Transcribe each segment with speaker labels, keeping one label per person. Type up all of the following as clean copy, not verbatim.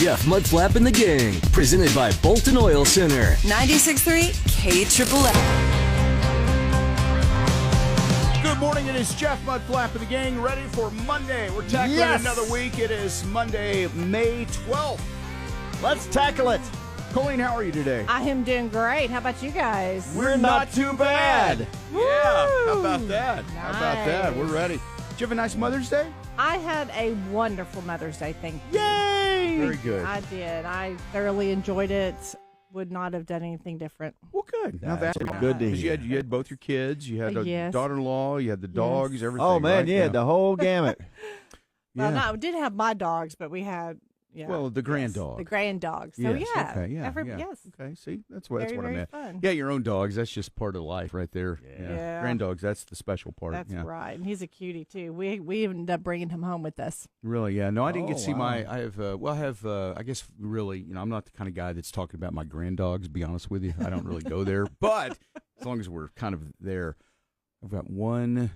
Speaker 1: Jeff Mudflap and the Gang, presented by Bolton Oil Center.
Speaker 2: 96.3 KLLL.
Speaker 3: Good morning. It is Jeff Mudflap and the Gang, ready for Monday. We're tackling another week. It is Monday, May 12th. Let's tackle it. Colleen, how are you today?
Speaker 4: I am doing great. How about you guys?
Speaker 3: We're not too bad.
Speaker 4: Woo!
Speaker 3: Yeah, how about that?
Speaker 4: Nice.
Speaker 3: How about that? We're ready. Did you have a nice Mother's Day?
Speaker 4: I had a wonderful Mother's Day, thank you.
Speaker 3: Yay! Very good.
Speaker 4: I did. I thoroughly enjoyed it. Would not have done anything different.
Speaker 3: Well, good. Now that's
Speaker 5: good to hear.
Speaker 3: You had both your kids. You had a
Speaker 4: Yes.
Speaker 3: daughter-in-law. You had the dogs. Everything.
Speaker 5: Oh, man,
Speaker 3: right?
Speaker 5: yeah, the whole gamut.
Speaker 4: Well, no, we did have my dogs, but we had,
Speaker 3: Well, the grand dog.
Speaker 4: the grand dogs. So,
Speaker 3: Yes,
Speaker 4: yeah.
Speaker 3: okay, yeah.
Speaker 4: Yes.
Speaker 3: Okay, see, that's what I
Speaker 4: Very
Speaker 3: meant.
Speaker 4: fun.
Speaker 3: Yeah, your own dogs. That's just part of life, right there.
Speaker 4: Yeah.
Speaker 3: Grand dogs. That's the special part.
Speaker 4: That's
Speaker 3: yeah.
Speaker 4: right. And he's a cutie, too. We ended up bringing him home with us.
Speaker 3: Really? Yeah. No, I didn't get to see
Speaker 5: wow.
Speaker 3: I have. I guess really, I'm not the kind of guy that's talking about my grand dogs. To be honest with you, I don't really go there. But as long as we're kind of there, I've got one,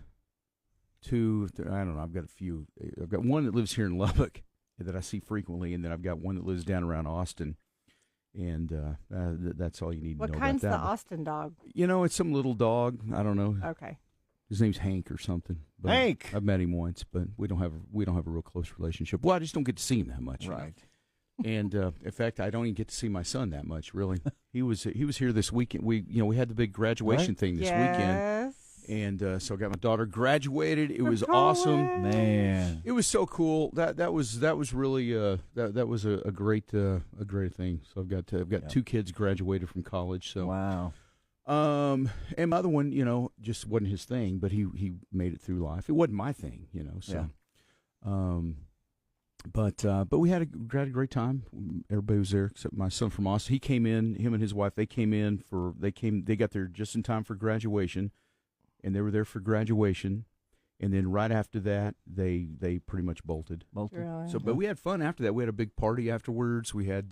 Speaker 3: two. I don't know. I've got a few. I've got one that lives here in Lubbock that I see frequently, and then I've got one that lives down around Austin, and that's all you need
Speaker 4: What
Speaker 3: to know
Speaker 4: kind's
Speaker 3: about
Speaker 4: the
Speaker 3: that.
Speaker 4: Austin dog?
Speaker 3: It's some little dog. I don't know.
Speaker 4: Okay.
Speaker 3: His name's Hank or something. But
Speaker 5: Hank.
Speaker 3: I've met him once, but we don't have a real close relationship. Well, I just don't get to see him that much. you know.
Speaker 5: Right.
Speaker 3: And in fact, I don't even get to see my son that much. Really, he was here this weekend. We had the big graduation thing this weekend.
Speaker 4: Yes.
Speaker 3: And so I got my daughter graduated. It
Speaker 4: From
Speaker 3: was awesome.
Speaker 4: college.
Speaker 5: Man.
Speaker 3: It was so cool. That was really that was a great thing. So I've got two kids graduated from college. So
Speaker 5: Wow.
Speaker 3: and my other one, just wasn't his thing, but he made it through life. It wasn't my thing, So, but we had a great time. Everybody was there except my son from Austin. He came in. Him and his wife. They got there just in time for graduation. And they were there for graduation, and then right after that, they pretty much bolted.
Speaker 4: Really?
Speaker 3: So, but we had fun after that. We had a big party afterwards. We had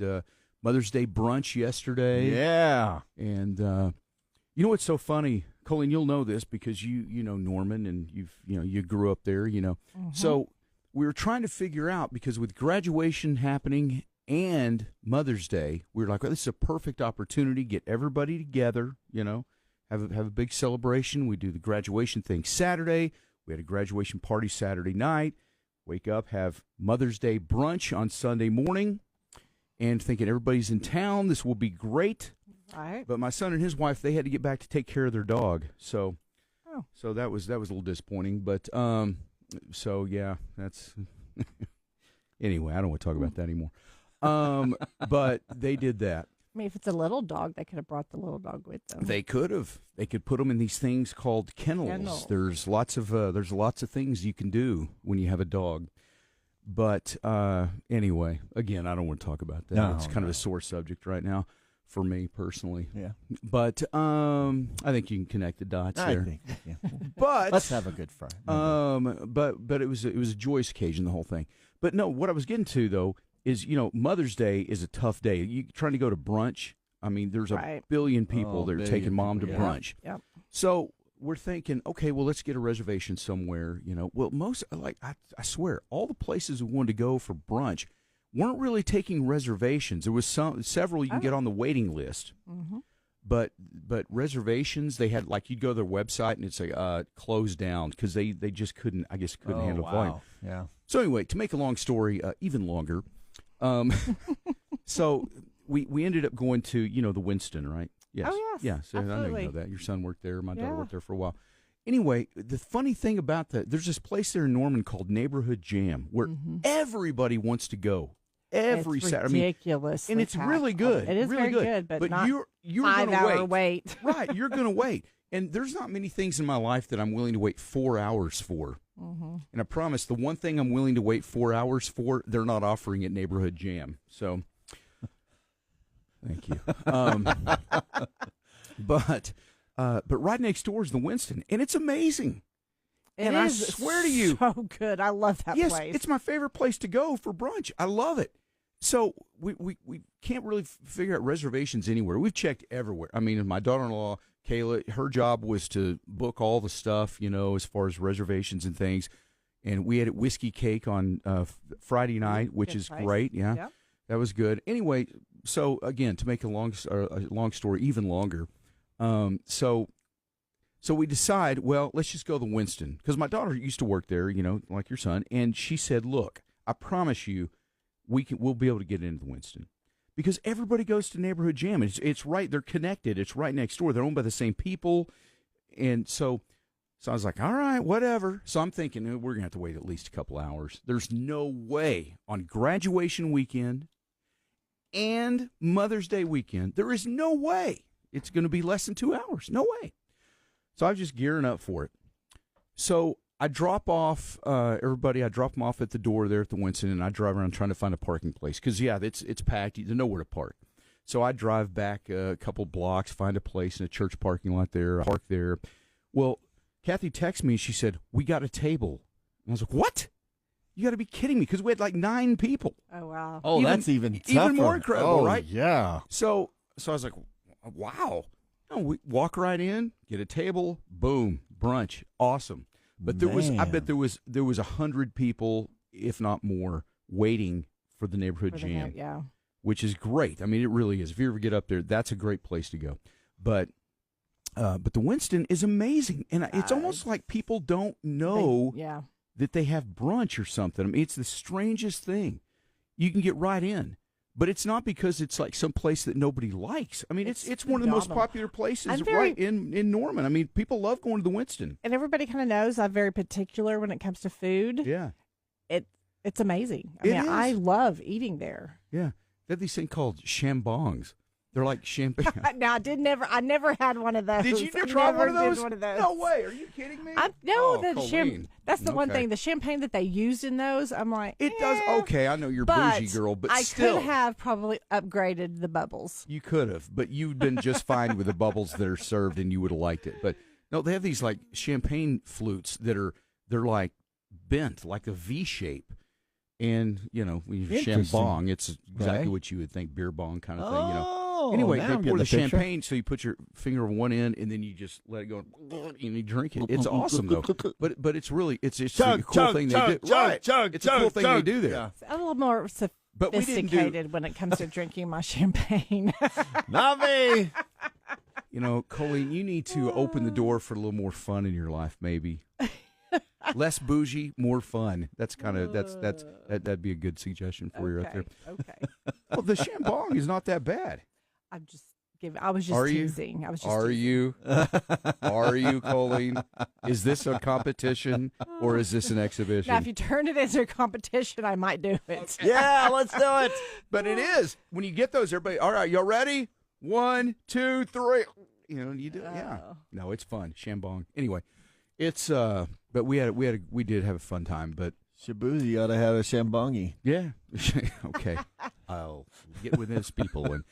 Speaker 3: Mother's Day brunch yesterday.
Speaker 5: Yeah.
Speaker 3: And you know what's so funny, Colleen? You'll know this because you know Norman, and you grew up there.
Speaker 4: Mm-hmm.
Speaker 3: So we were trying to figure out, because with graduation happening and Mother's Day, we were like, well, this is a perfect opportunity. Get everybody together. Have a big celebration. We do the graduation thing Saturday. We had a graduation party Saturday night. Wake up, have Mother's Day brunch on Sunday morning, and thinking everybody's in town. This will be great.
Speaker 4: Right.
Speaker 3: But my son and his wife, they had to get back to take care of their dog. So that was a little disappointing. But so yeah, that's anyway. I don't want to talk about that anymore. But they did that.
Speaker 4: I mean, if it's a little dog, they could have brought the little dog with them.
Speaker 3: They could have. They could put them in these things called kennels. There's lots of things you can do when you have a dog. But anyway, again, I don't want to talk about that. It's kind of a sore subject right now for me personally.
Speaker 5: Yeah.
Speaker 3: But I think you can connect the dots there.
Speaker 5: I think, yeah.
Speaker 3: But
Speaker 5: Let's have a good Friday.
Speaker 3: but it was a joyous occasion, the whole thing. But no, what I was getting to though is, Mother's Day is a tough day. You trying to go to brunch? I mean, there's a billion people that are taking mom to brunch.
Speaker 4: Yep.
Speaker 3: So we're thinking, okay, well, let's get a reservation somewhere. Well, I swear, all the places we wanted to go for brunch weren't really taking reservations. There was several you can get on the waiting list.
Speaker 4: Mm-hmm.
Speaker 3: But reservations, they had, like, you'd go to their website and it'd say closed down because they just couldn't handle volume.
Speaker 5: Yeah.
Speaker 3: So anyway, to make a long story even longer, so we ended up going to the Winston, right? Yes.
Speaker 4: Oh, yes.
Speaker 3: Yeah. So
Speaker 4: absolutely.
Speaker 3: I know you know that. Your son worked there. My daughter
Speaker 4: Yeah.
Speaker 3: worked there for a while. Anyway, the funny thing about there's this place there in Norman called Neighborhood Jam where everybody wants to go. Every
Speaker 4: it's
Speaker 3: Saturday,
Speaker 4: ridiculous,
Speaker 3: and it's really good.
Speaker 4: It is
Speaker 3: really
Speaker 4: very good, but not
Speaker 3: you're going
Speaker 4: 5
Speaker 3: to
Speaker 4: hour
Speaker 3: wait.
Speaker 4: wait.
Speaker 3: Right, you're going to wait. And there's not many things in my life that I'm willing to wait 4 hours for.
Speaker 4: Mm-hmm.
Speaker 3: And I promise, the one thing I'm willing to wait 4 hours for, they're not offering at Neighborhood Jam. So, thank you. But right next door is the Winston, and it's amazing. And I swear to you,
Speaker 4: so good. I love that
Speaker 3: yes,
Speaker 4: place.
Speaker 3: it's my favorite place to go for brunch. I love it. So we can't really figure out reservations anywhere. We've checked everywhere. I mean, my daughter-in-law, Kayla, her job was to book all the stuff, as far as reservations and things. And we had Whiskey Cake on Friday night, which is great. Yeah.
Speaker 4: Yep.
Speaker 3: That was good. Anyway, so again, to make a long story even longer, so we decide, well, let's just go to Winston, because my daughter used to work there, like your son, and she said, look, I promise you, we'll be able to get into the Winston, because everybody goes to Neighborhood Jam. It's right, they're connected. It's right next door. They're owned by the same people, and so I was like, all right, whatever. So I'm thinking we're gonna have to wait at least a couple hours. There's no way on graduation weekend and Mother's Day weekend, there is no way it's going to be less than 2 hours. No way. So I was just gearing up for it. So I drop off everybody. I drop them off at the door there at the Winston, and I drive around trying to find a parking place because, yeah, it's packed. There's nowhere to park. So I drive back a couple blocks, find a place in a church parking lot there, park there. Well, Kathy texted me, and she said, we got a table. And I was like, what? You got to be kidding me, because we had like 9 people.
Speaker 4: Oh, wow.
Speaker 5: Oh, that's even tougher.
Speaker 3: Even more incredible, right?
Speaker 5: Yeah.
Speaker 3: So I was like, wow. No, we walk right in, get a table, boom, brunch, awesome. But I bet there was 100 people, if not more, waiting for the Neighborhood Jam.
Speaker 4: Yeah.
Speaker 3: Which is great. I mean, it really is. If you ever get up there, that's a great place to go. But the Winston is amazing, and it's almost like people don't know that they have brunch or something. I mean, it's the strangest thing. You can get right in, but it's not because it's like some place that nobody likes. I mean, it's one of the most popular places right in Norman. I mean, people love going to the Winston.
Speaker 4: And everybody kind of knows I'm very particular when it comes to food.
Speaker 3: Yeah.
Speaker 4: It's amazing. I love eating there.
Speaker 3: Yeah. They have these things called shambongs. They're like champagne.
Speaker 4: Now, I never had one of those.
Speaker 3: Did you ever try one of those? No way. Are you kidding me?
Speaker 4: That's the one thing. The champagne that they used in those, I'm like,
Speaker 3: it does. Okay, I know you're bougie girl, but still.
Speaker 4: I could have probably upgraded the bubbles.
Speaker 3: You could have, but you've been just fine with the bubbles that are served, and you would have liked it. But no, they have these like champagne flutes they're like bent, like a V shape. And, when you shambong, it's exactly what you would think, beer bong kind of thing, Anyway, they pour the champagne, so you put your finger on one end, and then you just let it go, and you drink it. It's awesome, though. But it's really, it's a cool thing they do. Right. It's a cool thing they do there.
Speaker 4: Yeah. It's a little more sophisticated when it comes to drinking my champagne.
Speaker 5: Not me.
Speaker 3: Colleen, you need to open the door for a little more fun in your life, maybe. Less bougie, more fun. That's kind of that'd be a good suggestion for you right there.
Speaker 4: Okay.
Speaker 3: Well, the shambong is not that bad.
Speaker 4: I was just teasing.
Speaker 3: Are you, Colleen? Is this a competition or is this an exhibition?
Speaker 4: Now, if you turn it into a competition, I might do it.
Speaker 3: Okay. Yeah, let's do it. But it is when you get those. Everybody, all right, y'all ready? 1, 2, 3. You do. Yeah. No, it's fun. Shambong. Anyway. It's but we did have a fun time, but
Speaker 5: Shabuzi ought to have a shambongi.
Speaker 3: Yeah. Okay. I'll get with those people and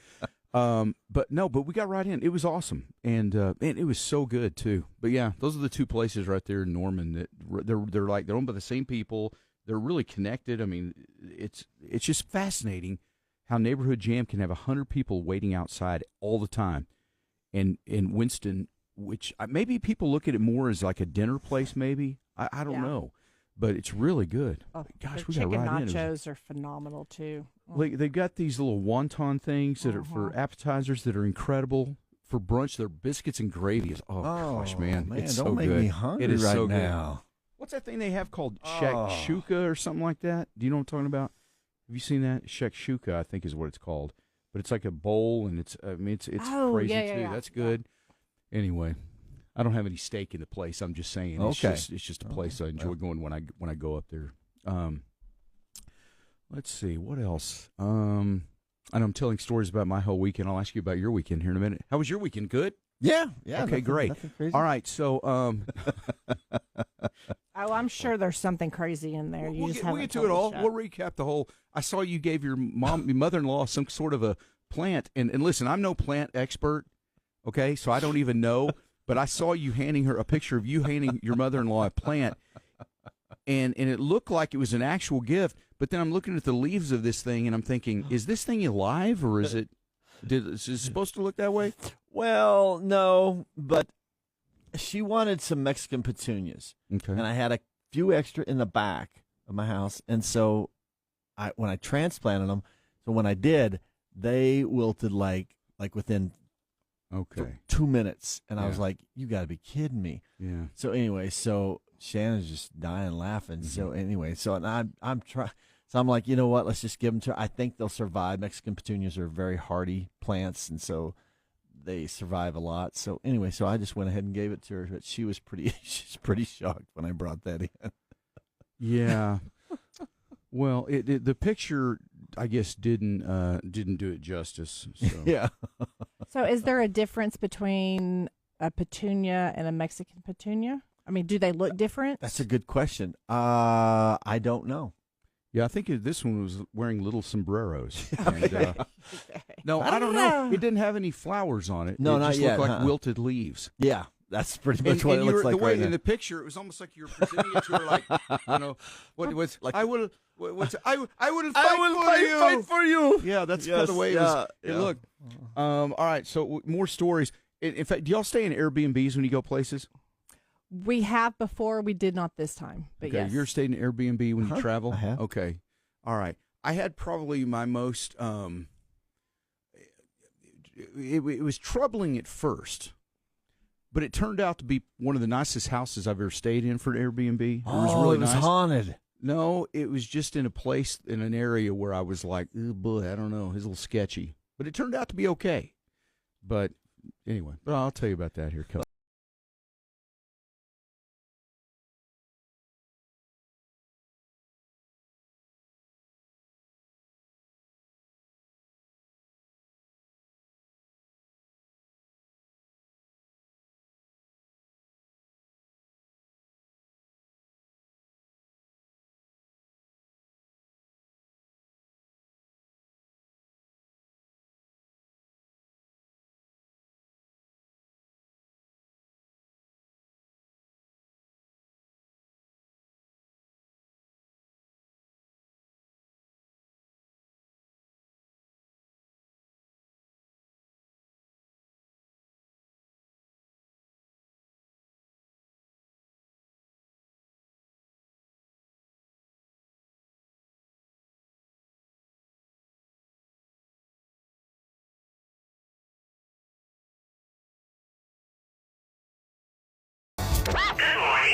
Speaker 3: but we got right in. It was awesome. And it was so good too. But yeah, those are the 2 places right there in Norman that they're owned by the same people. They're really connected. I mean, it's just fascinating how Neighborhood Jam can have 100 people waiting outside all the time. And in Winston, which maybe people look at it more as like a dinner place, maybe. I don't know. But it's really good.
Speaker 4: Oh,
Speaker 3: gosh,
Speaker 4: we got right in. Chicken nachos are phenomenal, too.
Speaker 3: They've got these little wonton things that are for appetizers that are incredible. For brunch, they're biscuits and gravy. Oh, gosh, man. It's so good.
Speaker 5: Don't make me hungry
Speaker 3: it is
Speaker 5: right
Speaker 3: so
Speaker 5: now.
Speaker 3: Good. What's that thing they have called shakshuka or something like that? Do you know what I'm talking about? Have you seen that? Shakshuka, I think, is what it's called. But it's like a bowl, and it's crazy, too.
Speaker 4: Yeah.
Speaker 3: That's good. Anyway, I don't have any stake in the place. I'm just saying.
Speaker 5: Okay.
Speaker 3: It's just a place I enjoy going when I go up there. Let's see what else. I know I'm telling stories about my whole weekend. I'll ask you about your weekend here in a minute. How was your weekend? Good.
Speaker 5: Yeah.
Speaker 3: Okay, great.
Speaker 5: Nothing crazy.
Speaker 3: All right, so
Speaker 4: I'm sure there's something crazy in there.
Speaker 3: We'll get to it all. We'll recap the whole. I saw you gave your mother-in-law some sort of a plant, and listen, I'm no plant expert. Okay, so I don't even know, but I saw you handing her a picture of you handing your mother-in-law a plant, and it looked like it was an actual gift. But then I'm looking at the leaves of this thing, and I'm thinking, is this thing alive, or is it supposed to look that way?
Speaker 5: Well, no, but she wanted some Mexican petunias, and I had a few extra in the back of my house, and so when I transplanted them, so So when I did, they wilted like within
Speaker 3: Okay.
Speaker 5: 2 minutes, and I was
Speaker 3: Yeah.
Speaker 5: like, "You got to be kidding me!"
Speaker 3: Yeah.
Speaker 5: So anyway, so Shannon's just dying laughing. So anyway, so and I'm trying. So I'm like, you know what? Let's just give them to. I think they'll survive. Mexican petunias are very hardy plants, and so they survive a lot. So anyway, so I just went ahead and gave it to her. But she's pretty shocked when I brought that in.
Speaker 3: Yeah. Well, the picture, I guess, didn't do it justice. So.
Speaker 5: Yeah.
Speaker 4: So is there a difference between a petunia and a Mexican petunia? I mean, do they look different?
Speaker 5: That's a good question. I don't know.
Speaker 3: Yeah, I think this one was wearing little sombreros. And, no, I don't know. It didn't have any flowers on it.
Speaker 5: No,
Speaker 3: it
Speaker 5: not
Speaker 3: just
Speaker 5: yet,
Speaker 3: looked like
Speaker 5: huh?
Speaker 3: wilted leaves.
Speaker 5: Yeah, that's pretty much what it
Speaker 3: you
Speaker 5: looks
Speaker 3: were,
Speaker 5: like
Speaker 3: the way
Speaker 5: right
Speaker 3: in
Speaker 5: now.
Speaker 3: the picture, it was almost like you were presenting it to her like, you know, what was
Speaker 5: Like-
Speaker 3: I will fight
Speaker 5: for you.
Speaker 3: Yeah, that's kind
Speaker 5: Yes,
Speaker 3: of the way
Speaker 5: yeah,
Speaker 3: it
Speaker 5: yeah.
Speaker 3: looked. All right, so more stories. In fact, do y'all stay in Airbnbs when you go places?
Speaker 4: We have before. We did not this time, but
Speaker 3: Okay,
Speaker 4: yes.
Speaker 3: you're staying in Airbnb when you travel?
Speaker 5: I have.
Speaker 3: Okay. All right. I had probably my most it was troubling at first, but it turned out to be one of the nicest houses I've ever stayed in for an Airbnb. It was really nice.
Speaker 5: haunted.
Speaker 3: No, it was just in a place in an area where I was like, oh boy, I don't know, it's a little sketchy. But it turned out to be okay. But anyway, but I'll tell you about that here.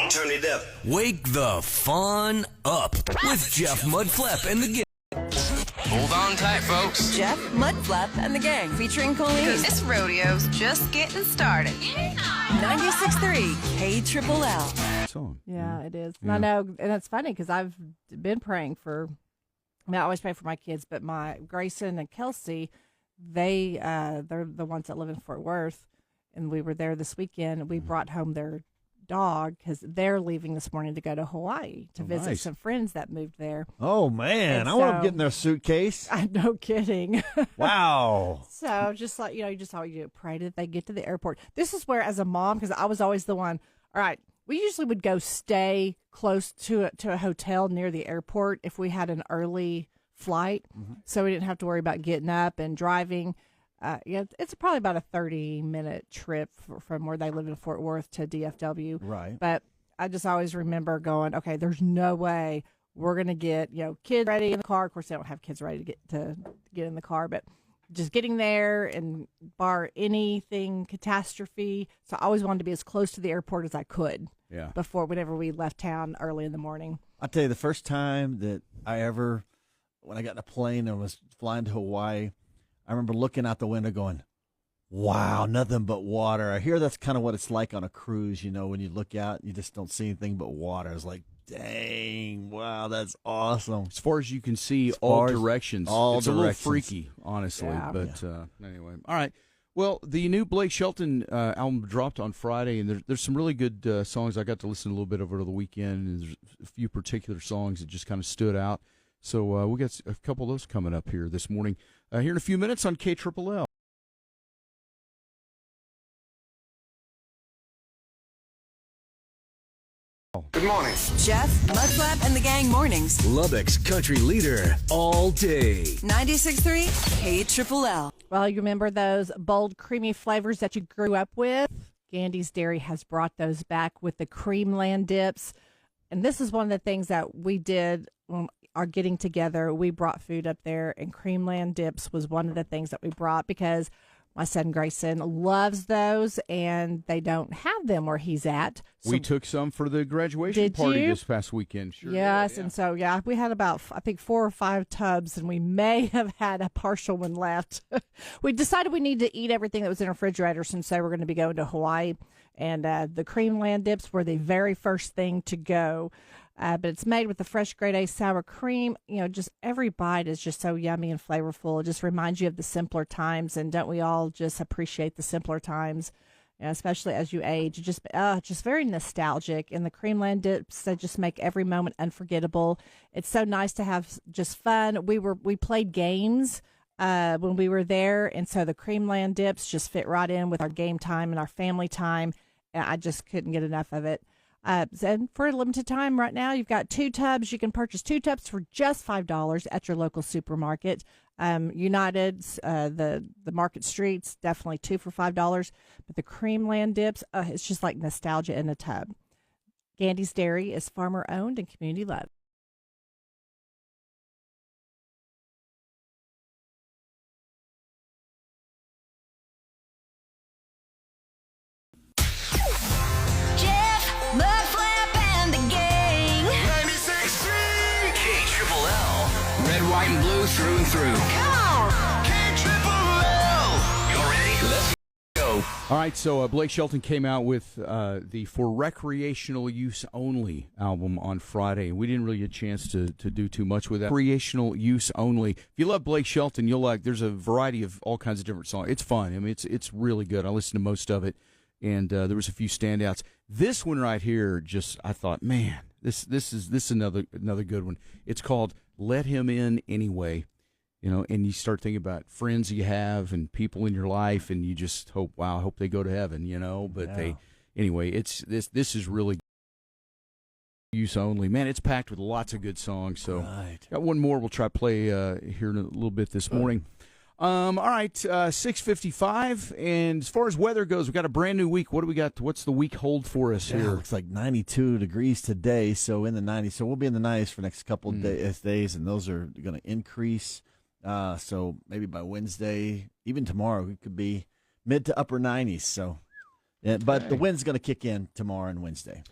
Speaker 1: Turn it up. Wake the fun up with Jeff Mudflap and the gang.
Speaker 6: Hold on tight, folks.
Speaker 2: Jeff, Mudflap, and the gang featuring Colleen.
Speaker 7: This rodeo's just getting started.
Speaker 2: 96.3 KLLL.
Speaker 3: Song.
Speaker 4: Yeah, it is.
Speaker 3: Yeah.
Speaker 4: I know, and it's funny because I've been praying for. I mean, I always pray for my kids, but my Grayson and Kelsey, they're the ones that live in Fort Worth, and we were there this weekend. We brought home their dog because they're leaving this morning to go to Hawaii to visit
Speaker 3: nice.
Speaker 4: some friends that moved there.
Speaker 5: Oh man,
Speaker 4: And
Speaker 5: I want
Speaker 4: so-
Speaker 5: to get in their suitcase.
Speaker 4: I'm no kidding.
Speaker 5: Wow.
Speaker 4: So just like, just all you do, pray that they get to the airport. This is where, as a mom, because I was always the one, all right, we usually would go stay close to a hotel near the airport if we had an early flight, so we didn't have to worry about getting up and driving. It's probably about a 30-minute trip from where they live in Fort Worth to DFW.
Speaker 5: Right.
Speaker 4: But I just always remember going, okay, there's no way we're going to get, kids ready in the car. Of course, they don't have kids ready to get in the car, but just getting there and bar anything catastrophe. So I always wanted to be as close to the airport as I could
Speaker 3: Yeah.
Speaker 4: whenever we left town early in the morning.
Speaker 5: I'll tell you, the first time that when I got in a plane and was flying to Hawaii, I remember looking out the window going, wow, nothing but water. I hear that's kind of what it's like on a cruise, when you look out, you just don't see anything but water. I was like, dang, wow, that's awesome.
Speaker 3: As far as you can see,
Speaker 5: As
Speaker 3: all
Speaker 5: far as-
Speaker 3: directions.
Speaker 5: all
Speaker 3: it's a little
Speaker 5: directions.
Speaker 3: freaky, honestly.
Speaker 4: Yeah.
Speaker 3: But anyway, all right. Well, the new Blake Shelton album dropped on Friday, and there's some really good songs. I got to listen a little bit over the weekend, and there's a few particular songs that just kind of stood out. So we got a couple of those coming up here this morning. Here in a few minutes on KLLL.
Speaker 6: Good morning.
Speaker 2: Jeff, Mudflap, and the gang mornings.
Speaker 1: Lubbock's country leader all day.
Speaker 2: 96.3 KLLL.
Speaker 4: Well, you remember those bold, creamy flavors that you grew up with? Gandy's Dairy has brought those back with the Creamland dips. And this is one of the things that we did our getting together, we brought food up there, and Creamland dips was one of the things that we brought because my son Grayson loves those, and they don't have them where he's at. So
Speaker 3: we took some for the graduation party this past weekend. Sure
Speaker 4: yes,
Speaker 3: did, yeah.
Speaker 4: And so, we had about, I think, 4 or 5 tubs, and we may have had a partial one left. We decided we needed to eat everything that was in our refrigerator since they were going to be going to Hawaii, and the Creamland dips were the very first thing to go. But it's made with the fresh grade A sour cream. Just every bite is just so yummy and flavorful. It just reminds you of the simpler times, and don't we all just appreciate the simpler times, especially as you age? Just very nostalgic. And the Creamland dips, they just make every moment unforgettable. It's so nice to have just fun. We played games when we were there, and so the Creamland dips just fit right in with our game time and our family time. And I just couldn't get enough of it. And for a limited time right now, you've got 2 tubs. You can purchase 2 tubs for just $5 at your local supermarket. United's, the Market Streets, definitely 2 for $5. But the Creamland dips, it's just like nostalgia in a tub. Gandy's Dairy is farmer owned and community led.
Speaker 7: Mudflap and the Gang.
Speaker 6: 96.3
Speaker 1: KLLL. Red, white, and blue through and through.
Speaker 7: Come on.
Speaker 6: KLLL.
Speaker 1: You ready? Let's go.
Speaker 3: All right, so Blake Shelton came out with the For Recreational Use Only album on Friday. We didn't really get a chance to do too much with that. Recreational Use Only. If you love Blake Shelton, you'll like, there's a variety of all kinds of different songs. It's fun. I mean, it's really good. I listened to most of it, and there was a few standouts. This one right here, I thought, man, this is another good one. It's called Let Him In Anyway. And you start thinking about friends you have and people in your life, and you just hope, wow, I hope they go to heaven, But this is really use only. Man, it's packed with lots of good songs. So got one more we'll try to play here in a little bit this morning. All right, 6:55, and as far as weather goes, we've got a brand new week. What do we got? What's the week hold for us here?
Speaker 5: It looks like 92 degrees today, so in the 90s. So we'll be in the 90s for the next couple of days, and those are going to increase. So maybe by Wednesday, even tomorrow, it could be mid to upper 90s. So, but the wind's going to kick in tomorrow and Wednesday.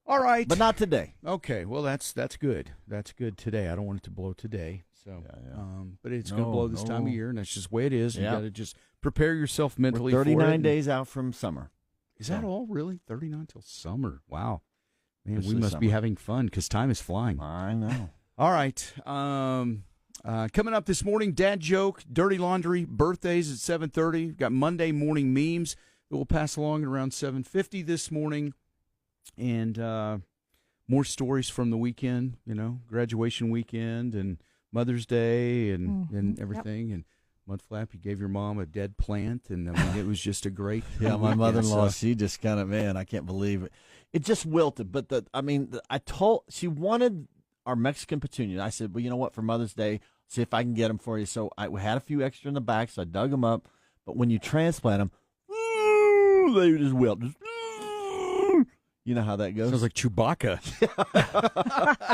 Speaker 3: All right,
Speaker 5: but not today.
Speaker 3: Okay, well that's good. That's good today. I don't want it to blow today. So, but it's going to blow this time of year, and that's just the way it is. You got to just prepare yourself mentally.
Speaker 5: We're 39
Speaker 3: for it.
Speaker 5: days out from summer.
Speaker 3: Is that all? Really? 39 till summer? Wow, man, we
Speaker 5: Especially
Speaker 3: must be
Speaker 5: summer.
Speaker 3: having fun because time is flying.
Speaker 5: I know.
Speaker 3: All right. Coming up this morning, dad joke, dirty laundry, birthdays at 7:30. We've got Monday morning memes that we'll pass along at around 7:50 this morning, and more stories from the weekend. Graduation weekend and Mother's Day and everything. Yep. And Mudflap, you gave your mom a dead plant, and it was just a great.
Speaker 5: Yeah, my mother-in-law, she just kind of, man, I can't believe it. It just wilted. But she wanted our Mexican petunia. I said, well, you know what? For Mother's Day, see if I can get them for you. So we had a few extra in the back, so I dug them up. But when you transplant them, they just wilt. You know how that goes.
Speaker 3: Sounds like Chewbacca.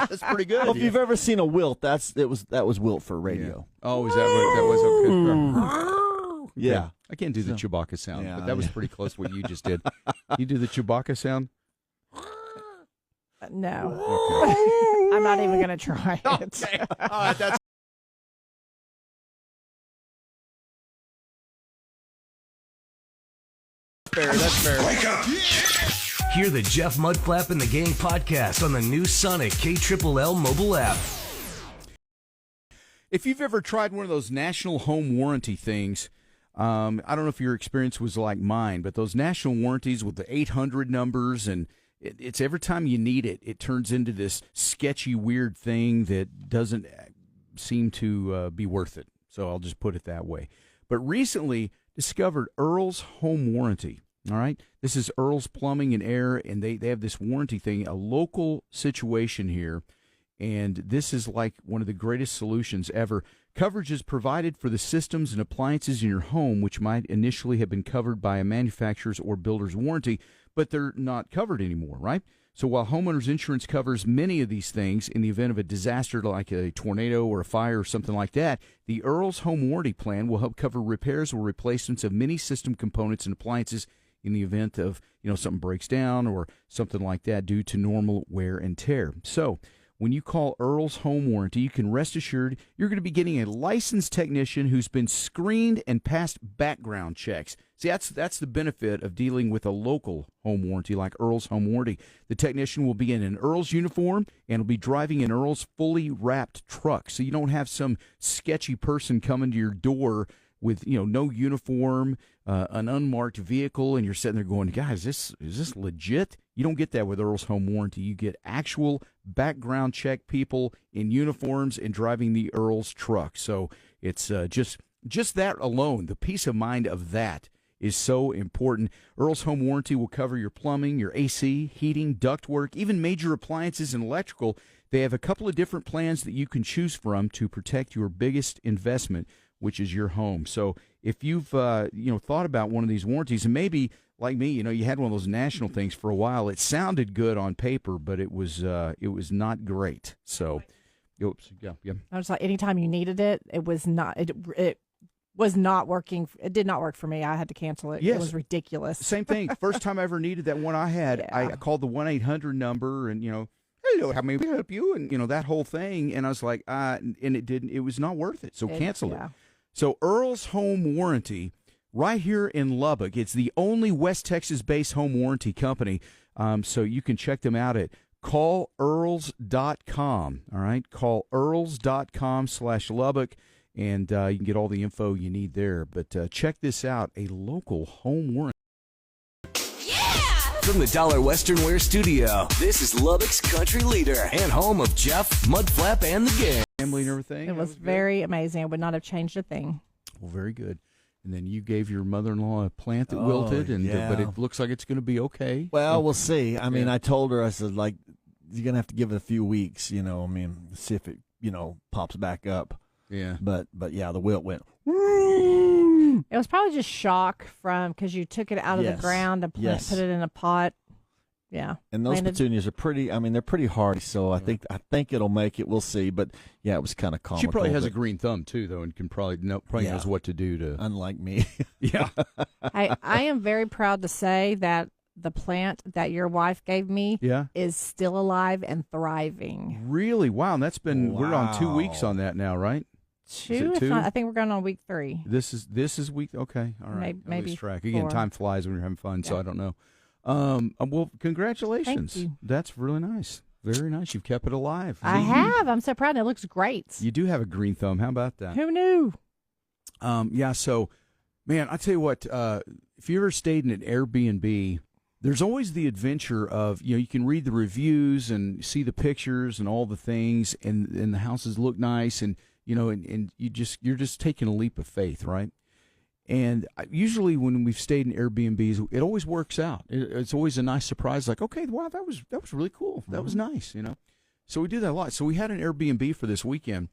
Speaker 3: That's pretty good.
Speaker 5: Well, if you've ever seen a wilt, that was wilt for radio.
Speaker 3: Yeah. Oh, is that what that was? Okay.
Speaker 5: Yeah.
Speaker 3: I can't do the Chewbacca sound, but that was pretty close to what you just did. You do the Chewbacca sound?
Speaker 4: No.
Speaker 3: Okay.
Speaker 4: I'm not even going to try it.
Speaker 3: Okay. All right, that's fair. That's fair.
Speaker 6: Wake up.
Speaker 1: Hear the Jeff Mudflap and the Gang podcast on the new Sonic KLLL mobile app.
Speaker 3: If you've ever tried one of those national home warranty things, I don't know if your experience was like mine, but those national warranties with the 800 numbers, and it's every time you need it, it turns into this sketchy, weird thing that doesn't seem to be worth it. So I'll just put it that way. But recently discovered Earl's Home Warranty. All right, this is Earl's Plumbing and Air, and they have this warranty thing, a local situation here, and this is like one of the greatest solutions ever. Coverage is provided for the systems and appliances in your home, which might initially have been covered by a manufacturer's or builder's warranty, but they're not covered anymore, right? So while homeowners insurance covers many of these things in the event of a disaster like a tornado or a fire or something like that, the Earl's Home Warranty Plan will help cover repairs or replacements of many system components and appliances in the event of, something breaks down or something like that due to normal wear and tear. So when you call Earl's Home Warranty, you can rest assured you're going to be getting a licensed technician who's been screened and passed background checks. See, that's the benefit of dealing with a local home warranty like Earl's Home Warranty. The technician will be in an Earl's uniform and will be driving an Earl's fully wrapped truck. So you don't have some sketchy person coming to your door with no uniform, an unmarked vehicle, and you're sitting there going, guys, is this legit? You don't get that with Earl's Home Warranty. You get actual background check people in uniforms and driving the Earl's truck. So it's just that alone, the peace of mind of that is so important. Earl's Home Warranty will cover your plumbing, your AC, heating, ductwork, even major appliances and electrical. They have a couple of different plans that you can choose from to protect your biggest investment, which is your home. So if you've thought about one of these warranties, and maybe like me, you had one of those national things for a while. It sounded good on paper, but it was not great. So, oops, yeah.
Speaker 4: I was like, anytime you needed it, it was not. It was not working. It did not work for me. I had to cancel it.
Speaker 3: Yes.
Speaker 4: It was ridiculous.
Speaker 3: Same thing. First time I ever needed that one I had,
Speaker 4: Yeah.
Speaker 3: I called the 1-800 number and, hello, how may we help you? And, that whole thing. And I was like, and it was not worth it. So canceled it. So Earl's Home Warranty, right here in Lubbock, it's the only West Texas-based home warranty company. So you can check them out at callearls.com. All right, callearls.com/Lubbock. And you can get all the info you need there. But check this out, a local home warranty.
Speaker 1: From the Dollar Western Wear Studio, this is Lubbock's country leader and home of Jeff, Mudflap, and the gang.
Speaker 3: Family and everything.
Speaker 4: It was very amazing. I would not have changed a thing.
Speaker 3: Well, very good. And then you gave your mother-in-law a plant that wilted, but it looks like it's going to be okay.
Speaker 5: Well, we'll see. I mean, I told her, I said, like, you're going to have to give it a few weeks, see if it, pops back up.
Speaker 3: Yeah.
Speaker 5: But yeah, the wilt went.
Speaker 4: It was probably just shock because you took it out of the ground and put it in a pot. Yeah.
Speaker 5: And those petunias are pretty. They're pretty hardy. So I think it'll make it. We'll see. But yeah, it was kind of comical.
Speaker 3: She probably has a green thumb too, though, and can probably knows what to do to.
Speaker 5: Unlike me.
Speaker 3: Yeah.
Speaker 4: I am very proud to say that the plant that your wife gave me is still alive and thriving.
Speaker 3: Really? Wow. And that's been we're on 2 weeks on that now, right?
Speaker 4: Two? If not, I think we're going on week 3.
Speaker 3: This is week. Okay, all right.
Speaker 4: Maybe
Speaker 3: track again.
Speaker 4: 4.
Speaker 3: Time flies when you're having fun, so I don't know. Well, congratulations.
Speaker 4: Thank you.
Speaker 3: That's really nice. Very nice. You've kept it alive.
Speaker 4: I have. I'm so proud. It looks great.
Speaker 3: You do have a green thumb. How about that?
Speaker 4: Who knew?
Speaker 3: Yeah. So, man, I tell you what. If you ever stayed in an Airbnb, there's always the adventure of you can read the reviews and see the pictures and all the things, and the houses look nice, and and you're just taking a leap of faith, right? And usually when we've stayed in Airbnbs, it always works out. It's always a nice surprise, like, okay, wow, that was really cool. That was nice, So we do that a lot. So we had an Airbnb for this weekend.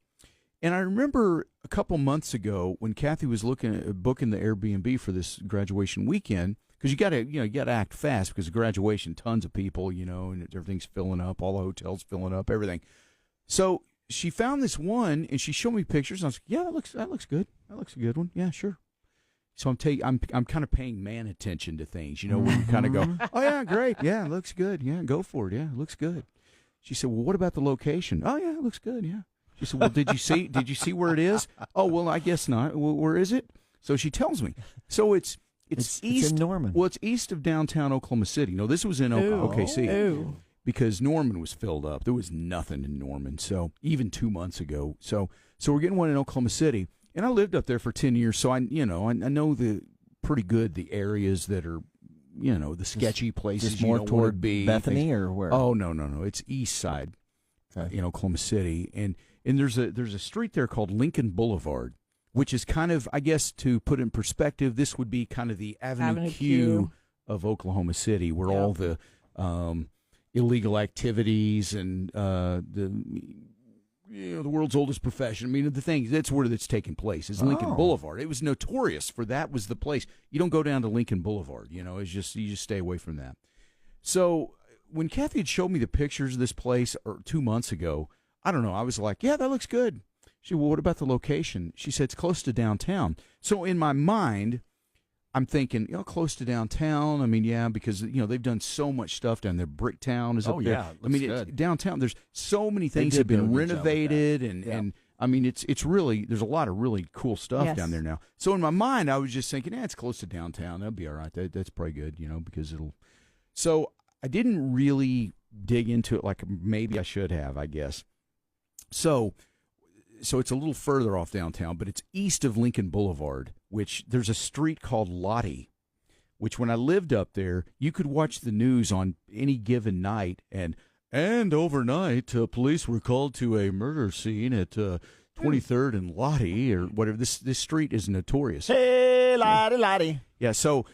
Speaker 3: And I remember a couple months ago when Kathy was looking at booking the Airbnb for this graduation weekend, because you got to act fast because of graduation, tons of people, and everything's filling up, all the hotels filling up, everything. So she found this one, and she showed me pictures. And I was like, "Yeah, that looks good. That looks a good one. Yeah, sure." So I'm kind of paying man attention to things, where you kind of go, "Oh yeah, great. Yeah, it looks good. Yeah, go for it. Yeah, it looks good." She said, "Well, what about the location?" "Oh yeah, it looks good. Yeah." She said, "Well, did you see where it is?" "Oh, well, I guess not." "Well, where is it?" So she tells me. So it's east.
Speaker 5: It's in Norman.
Speaker 3: Well, it's east of downtown Oklahoma City. No, this was in OKC.
Speaker 4: Ooh.
Speaker 3: Because Norman was filled up. There was nothing in Norman. So even 2 months ago. So we're getting one in Oklahoma City. And I lived up there for 10 years. So I know pretty good the areas that are, the sketchy places.
Speaker 5: Just more toward Bethany or where?
Speaker 3: Oh, no. It's east side in Oklahoma City. And there's a street there called Lincoln Boulevard, which is kind of, I guess, to put in perspective, this would be kind of the Avenue Q of Oklahoma City, where all the illegal activities and the world's oldest profession. The things, that's where it's taking place, is Lincoln Boulevard. It was notorious for that was the place. You don't go down to Lincoln Boulevard, it's just, you just stay away from that. So when Kathy had showed me the pictures of this place 2 months ago, I don't know, I was like, yeah, that looks good. She said, well, what about the location? She said, it's close to downtown. So in my mind, I'm thinking, close to downtown. I mean, yeah, because, they've done so much stuff down there. Bricktown is up there.
Speaker 5: Yeah,
Speaker 3: I mean, it's downtown. There's so many things have been renovated, and I mean, it's really, there's a lot of really cool stuff down there now. So in my mind, I was just thinking, it's close to downtown. That'll be all right. That's probably good, because it'll. So I didn't really dig into it like maybe I should have, I guess. So it's a little further off downtown, but it's east of Lincoln Boulevard, which there's a street called Lottie, which when I lived up there, you could watch the news on any given night, and overnight, police were called to a murder scene at 23rd and Lottie, or whatever. This street is notorious.
Speaker 5: Hey, Lottie.
Speaker 3: Yeah, so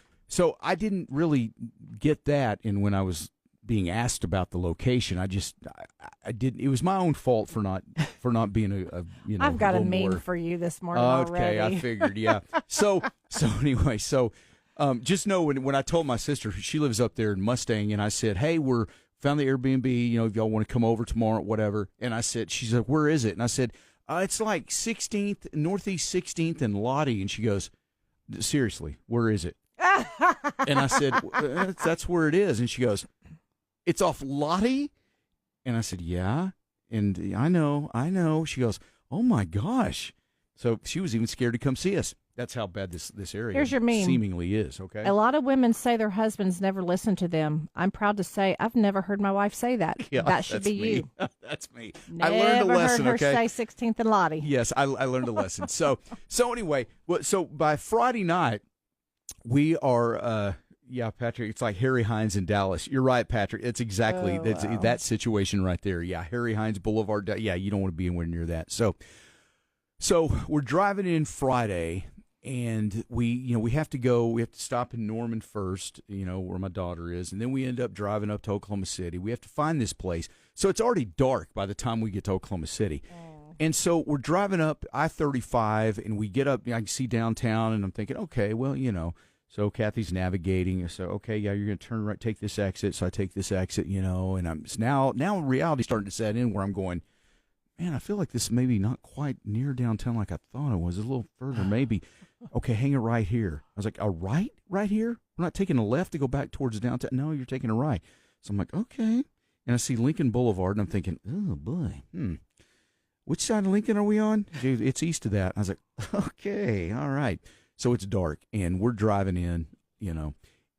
Speaker 3: I didn't really get that, and when I was being asked about the location, I didn't. It was my own fault for not being a
Speaker 4: I've got a meme
Speaker 3: more
Speaker 4: for you this morning
Speaker 3: okay,
Speaker 4: already.
Speaker 3: I figured, yeah. So anyway, just know when I told my sister, she lives up there in Mustang, and I said, hey, we're found the Airbnb, if y'all want to come over tomorrow, whatever. And she said, where is it? And I said, it's like 16th, Northeast 16th and Lottie. And she goes, seriously, where is it? And I said, that's where it is. And she goes, it's off Lottie? And I said, yeah. And I know. She goes, oh my gosh. So she was even scared to come see us. That's how bad this area
Speaker 4: Here's your meme.
Speaker 3: Seemingly is, okay?
Speaker 4: A lot of women say their husbands never listen to them. I'm proud to say I've never heard my wife say that.
Speaker 3: Yeah,
Speaker 4: that should be
Speaker 3: me.
Speaker 4: you.
Speaker 3: That's me.
Speaker 4: Never
Speaker 3: I learned a lesson,
Speaker 4: heard her
Speaker 3: okay?
Speaker 4: say 16th and Lottie.
Speaker 3: Yes, I learned a lesson. So anyway, so by Friday night, we are, Patrick, it's like Harry Hines in Dallas. You're right, Patrick. It's exactly that situation right there. Yeah, Harry Hines Boulevard. Yeah, you don't want to be anywhere near that. So we're driving in Friday, and we have to stop in Norman first, where my daughter is, and then we end up driving up to Oklahoma City. We have to find this place. So it's already dark by the time we get to Oklahoma City. And so we're driving up I-35, and we get up, I can see downtown, and I'm thinking, okay, well, so Kathy's navigating. So, okay, yeah, you're going to turn right, take this exit. So I take this exit, and I'm now reality's starting to set in where I'm going, man, I feel like this may be not quite near downtown like I thought it was. A little further, maybe. Okay, hang it right here. I was like, a right here? We're not taking a left to go back towards downtown. No, you're taking a right. So I'm like, okay. And I see Lincoln Boulevard, and I'm thinking, oh, boy, which side of Lincoln are we on? Dude, it's east of that. I was like, okay, all right. So it's dark, and we're driving in,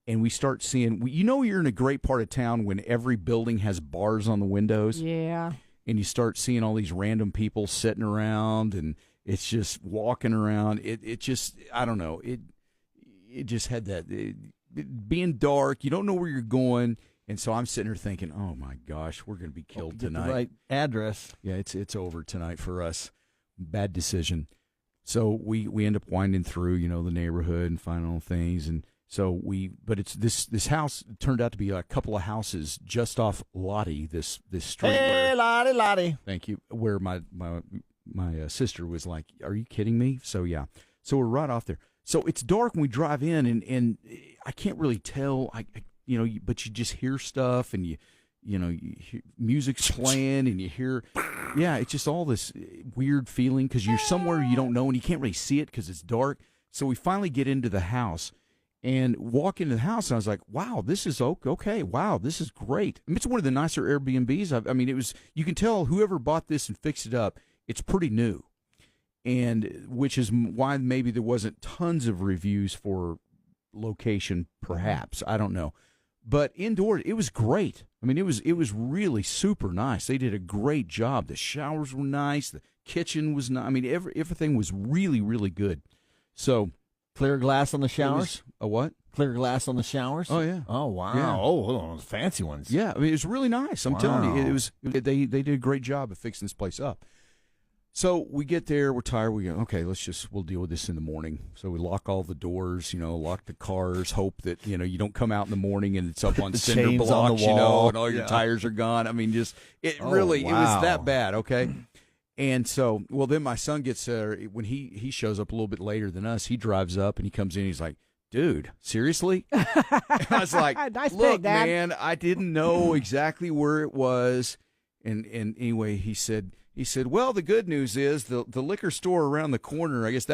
Speaker 3: and we start seeing, you're in a great part of town when every building has bars on the windows.
Speaker 4: Yeah.
Speaker 3: And you start seeing all these random people sitting around, and it's just walking around. It just, I don't know. It just had that, being dark, you don't know where you're going. And so I'm sitting here thinking, oh, my gosh, we're going to be killed tonight.
Speaker 5: The right address.
Speaker 3: Yeah, it's over tonight for us. Bad decision. So we end up winding through, the neighborhood and finding all things. And so but it's this house turned out to be a couple of houses just off Lottie, this street.
Speaker 5: Hey, Lottie.
Speaker 3: Thank you. Where my sister was like, are you kidding me? So, yeah. So we're right off there. So it's dark when we drive in, and I can't really tell. But you just hear stuff, and you hear music's playing, and you hear, it's just all this weird feeling because you're somewhere you don't know, and you can't really see it because it's dark. So we finally get into the house and walk into the house, and I was like, wow, this is okay. Wow, this is great. I mean, it's one of the nicer Airbnbs. You can tell whoever bought this and fixed it up, it's pretty new, and which is why maybe there wasn't tons of reviews for location, perhaps. I don't know. But indoors, it was great. I mean, it was really super nice. They did a great job. The showers were nice. The kitchen was nice. I mean, everything was really, really good. So,
Speaker 5: clear glass on the showers?
Speaker 3: A what?
Speaker 5: Clear glass on the showers?
Speaker 3: Oh, yeah.
Speaker 5: Oh, wow.
Speaker 3: Yeah.
Speaker 5: Oh, those fancy ones.
Speaker 3: Yeah, I mean, it was really nice. I'm telling you, they did a great job of fixing this place up. So we get there, we're tired, we go, okay, we'll deal with this in the morning. So we lock all the doors, lock the cars, hope that, you don't come out in the morning and it's up on cinder blocks,
Speaker 5: on the wall.
Speaker 3: and all your tires are gone. I mean, it
Speaker 5: wow.
Speaker 3: was that bad, okay? And so, well, then my son gets, when he shows up a little bit later than us, he drives up and he comes in, he's like, dude, seriously? And I was like,
Speaker 4: Nice
Speaker 3: look,
Speaker 4: pick, Dad."
Speaker 3: man, I didn't know exactly where it was. And anyway, he said, well, the good news is the liquor store around the corner, I guess that